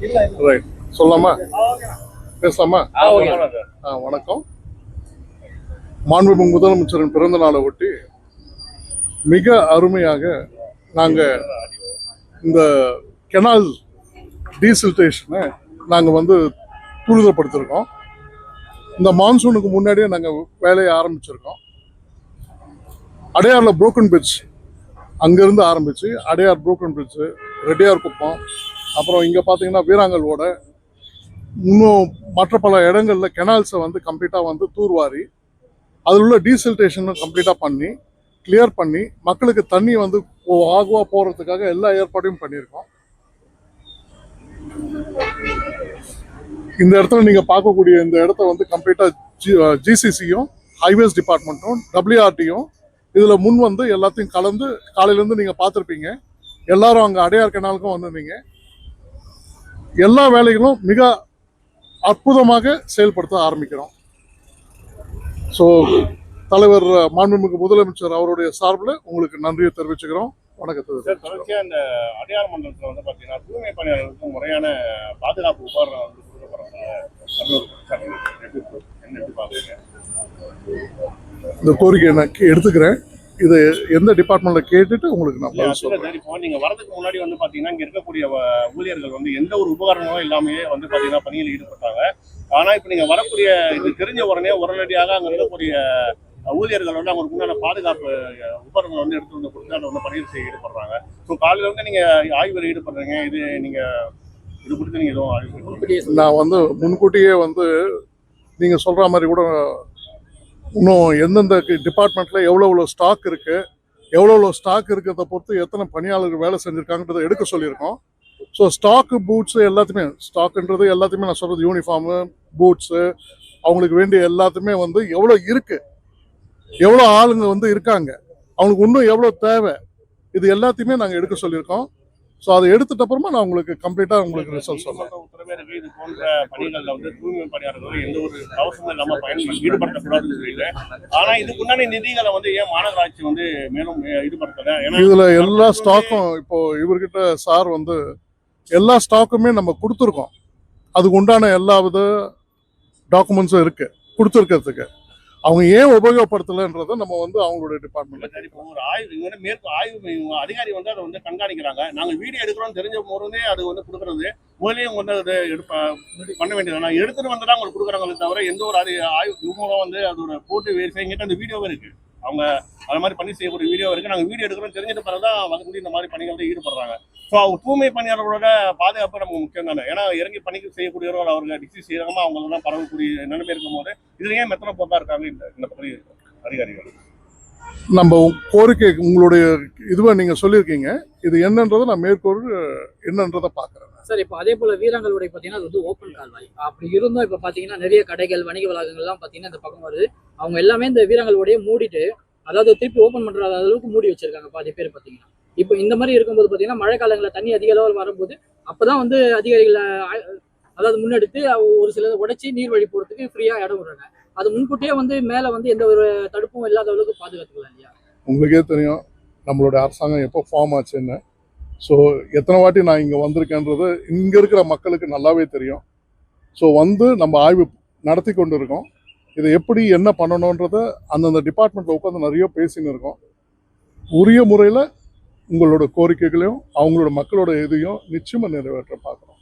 Right, சொல்லலாமா, பேசலாமா? வணக்கம். மாண்புமிகு முதலமைச்சரின் பிறந்த நாளை ஒட்டி மிக அருமையாக நாங்கள் இந்த கெனால் டீசில்டேஷனை நாங்கள் வந்து துரிதப்படுத்திருக்கோம். இந்த மான்சூனுக்கு முன்னாடியே நாங்கள் வேலையை ஆரம்பிச்சிருக்கோம். அடையாரில் புரோக்கன் பிரிட்ஜ், அங்கேருந்து ஆரம்பித்து அடையார் புரோக்கன் பிரிட்ஜு, ரெட்டியார் குப்பம், அப்புறம் இங்கே பார்த்தீங்கன்னா வீராங்கல் ஓடை, இன்னும் மற்ற பல இடங்களில் கெனால்ஸை வந்து கம்ப்ளீட்டாக வந்து தூர்வாரி அதில் உள்ள டீசில்டேஷனும் கம்ப்ளீட்டாக பண்ணி கிளியர் பண்ணி மக்களுக்கு தண்ணி வந்து ஆகுவா போகிறதுக்காக எல்லா ஏற்பாடையும் பண்ணியிருக்கோம். இந்த இடத்துல நீங்கள் பார்க்கக்கூடிய இந்த இடத்த வந்து கம்ப்ளீட்டாக ஜிசிசியும் ஹைவேஸ் டிபார்ட்மெண்ட்டும் WRTயும் இதில் முன் வந்து எல்லாத்தையும் கலந்து காலையிலேருந்து நீங்கள் பார்த்துருப்பீங்க. எல்லாரும் அங்கே அடையார் கெனாலுக்கும் வந்திருந்தீங்க. எல்லா வேலைகளும் மிக அற்புதமாக செயல்படுத்த ஆரம்பிக்கிறோம். ஸோ தலைவர் மாண்புமிகு முதலமைச்சர் அவருடைய சார்பில் உங்களுக்கு நன்றியை தெரிவிச்சுக்கிறோம். வணக்கத்தை. அந்த அடையார் மண்டலத்தில் வந்து பார்த்தீங்கன்னா தூய்மை பணியாளர்களுக்கு முறையான பாதுகாப்பு உபகரணம் வந்து கொடுக்கப்படுறாங்க. இந்த கோரிக்கை நான் எடுத்துக்கிறேன். இது எந்த டிபார்ட்மெண்ட்ல கேட்டுட்டு உங்களுக்கு நான் சொல்றேன். இப்போ நீங்க வரதுக்கு முன்னாடி வந்து பாத்தீங்கன்னா இங்க இருக்கக்கூடிய ஊழியர்கள் வந்து எந்த ஒரு உபகரணமும் இல்லாமே வந்து பாத்தீங்கன்னா பணியில் ஈடுபட்டாங்க. ஆனா இப்ப நீங்க வரக்கூடிய இது தெரிஞ்ச உடனடியாக அங்க இருக்கக்கூடிய ஊழியர்கள் வந்து அவங்களுக்கு உண்டான பாதுகாப்பு உபகரணங்கள் வந்து எடுத்து வந்து கொடுத்து அதை வந்து பணியில் செய்ய ஈடுபடுறாங்க. ஸோ காலையில வந்து நீங்க ஆய்வில் ஈடுபடுறீங்க. இது குறித்து நீங்க எதுவும் ஆய்வு? நான் வந்து முன்கூட்டியே வந்து நீங்க சொல்ற மாதிரி கூட இன்னும் எந்தெந்த டிபார்ட்மெண்ட்ல எவ்வளோ ஸ்டாக் இருக்கு, எவ்வளோ ஸ்டாக் இருக்கிறத பொறுத்து எத்தனை பணியாளர்கள் வேலை செஞ்சிருக்காங்கன்றதை எடுக்க சொல்லியிருக்கோம். ஸோ ஸ்டாக்கு, பூட்ஸு எல்லாத்தையுமே, ஸ்டாக்குன்றது எல்லாத்தையுமே நான் சொல்றது யூனிஃபார்மு, பூட்ஸு, அவங்களுக்கு வேண்டிய எல்லாத்தையுமே வந்து எவ்வளோ இருக்கு, எவ்வளோ ஆளுங்க வந்து இருக்காங்க, அவங்களுக்கு இன்னும் எவ்வளோ தேவை, இது எல்லாத்தையுமே நாங்கள் எடுக்க சொல்லியிருக்கோம். ஸோ அதை எடுத்துட்ட அப்புறமா நான் உங்களுக்கு கம்ப்ளீட்டாக உங்களுக்கு ரிசல்ட் சொல்றேன். இது போன்ற பணிகளில் வந்து தூய்மை பணியாளர்கள் எந்த ஒரு அவசரமும் இல்லாமல் ஈடுபடுத்தக்கூடாதுன்னு சொல்லிட்டு, ஆனால் இதுக்கு முன்னாடி நிதிகளை வந்து ஏன் மாநகராட்சி வந்து மேலும் ஈடுபடுத்தல? இதுல எல்லா ஸ்டாக்கும் இப்போ இவர்கிட்ட சார் வந்து எல்லா ஸ்டாக்குமே நம்ம கொடுத்துருக்கோம். அதுக்கு உண்டான எல்லா வித டாக்குமெண்ட்ஸும் இருக்கு கொடுத்துருக்கிறதுக்கு. அவங்க ஏன் உபயோகப்படுத்தலைன்றதை நம்ம வந்து அவங்களுடைய டிபார்ட்மெண்ட் ஒரு ஆய்வு அதிகாரி வந்து அதை வந்து கண்காணிக்கிறாங்க. நாங்கள் வீடியோ எடுக்கிறோம் தெரிஞ்ச போதே அது வந்து கொடுக்குறது முதலையும் வந்து அதை பண்ண வேண்டியது. நான் எடுத்துட்டு வந்து தான் உங்களுக்கு கொடுக்குறாங்களே தவிர எந்த ஒரு ஆய்வு மூலம் வந்து அதோட போட்டு வெரிஃபைங்கிட்ட அந்த வீடியோவே இருக்கு. அவங்க அது மாதிரி பண்ணி செய்யக்கூடிய வீடியோ இருக்கு. நாங்கள் வீடியோ எடுக்கிறோம் தெரிஞ்சிட்டு பிறகுதான் வந்து இந்த மாதிரி பணிகள் ஈடுபடுறாங்க. ஸோ அவங்க தூய்மை பணியாளர்களோட பாதுகாப்பு நமக்கு முக்கியம் தானே. ஏன்னா இறங்கி பணிக்கு செய்யக்கூடியவர்கள் அவர்கள் டிசீஸ் செய்யறாம அவங்களெல்லாம் பரவக்கூடிய நிலைமை இருக்கும் போது இதுல ஏன் மெத்தனை போட்டா இருக்காங்க இந்த பணி அதிகாரிகள்? நம்ம கோரிக்கை உங்களுடைய இதுவை நீங்க சொல்லியிருக்கீங்க. இது என்னன்றதை நான் மேற்கொண்டு என்னன்றதை பார்க்குறேன் சார். இப்போ அதே போல வீராங்கல் பார்த்தீங்கன்னா அது வந்து ஓப்பன் கால்வாய். அப்படி இருந்தும் இப்போ பார்த்தீங்கன்னா நிறைய கடைகள், வணிக வளாகங்கள்லாம் பார்த்தீங்கன்னா இந்த பக்கம் வருது. அவங்க எல்லாமே இந்த வீராங்கல் மூடிட்டு, அதாவது திருப்பி ஓப்பன் பண்ற அளவுக்கு மூடி வச்சிருக்காங்க பாதி பேர் பார்த்தீங்கன்னா. இப்போ இந்த மாதிரி இருக்கும்போது பார்த்தீங்கன்னா மழை காலங்களில் தண்ணி அதிக அளவில் வரும்போது அப்போதான் வந்து அதிகாரிகளை அதாவது முன்னெடுத்து ஒரு சில உடைச்சி நீர் வழி போகிறதுக்கு ஃப்ரீயாக இடம் விடுறாங்க. அது முன்கூட்டியே வந்து மேலே வந்து எந்த ஒரு தடுப்பும் இல்லாத அளவுக்கு பாதுகாத்துக்கலாம் இல்லையா? உங்களுக்கே தெரியும் நம்மளுடைய அரசாங்கம் எப்போ ஃபார்ம் ஆச்சுன்னு. ஸோ எத்தனை வாட்டி நான் இங்கே வந்திருக்கேன்றது இங்கே இருக்கிற மக்களுக்கு நல்லாவே தெரியும். ஸோ வந்து நம்ம ஆய்வு நடத்தி கொண்டு இருக்கோம். இதை எப்படி என்ன பண்ணணுன்றத அந்தந்த டிபார்ட்மெண்ட்டில் உட்காந்து நிறைய பேசின்னு இருக்கோம். உரிய முறையில் உங்களோட கோரிக்கைகளையும் அவங்களோட மக்களோட இதையும் நிச்சயமாக நிறைவேற்ற பார்க்குறோம்.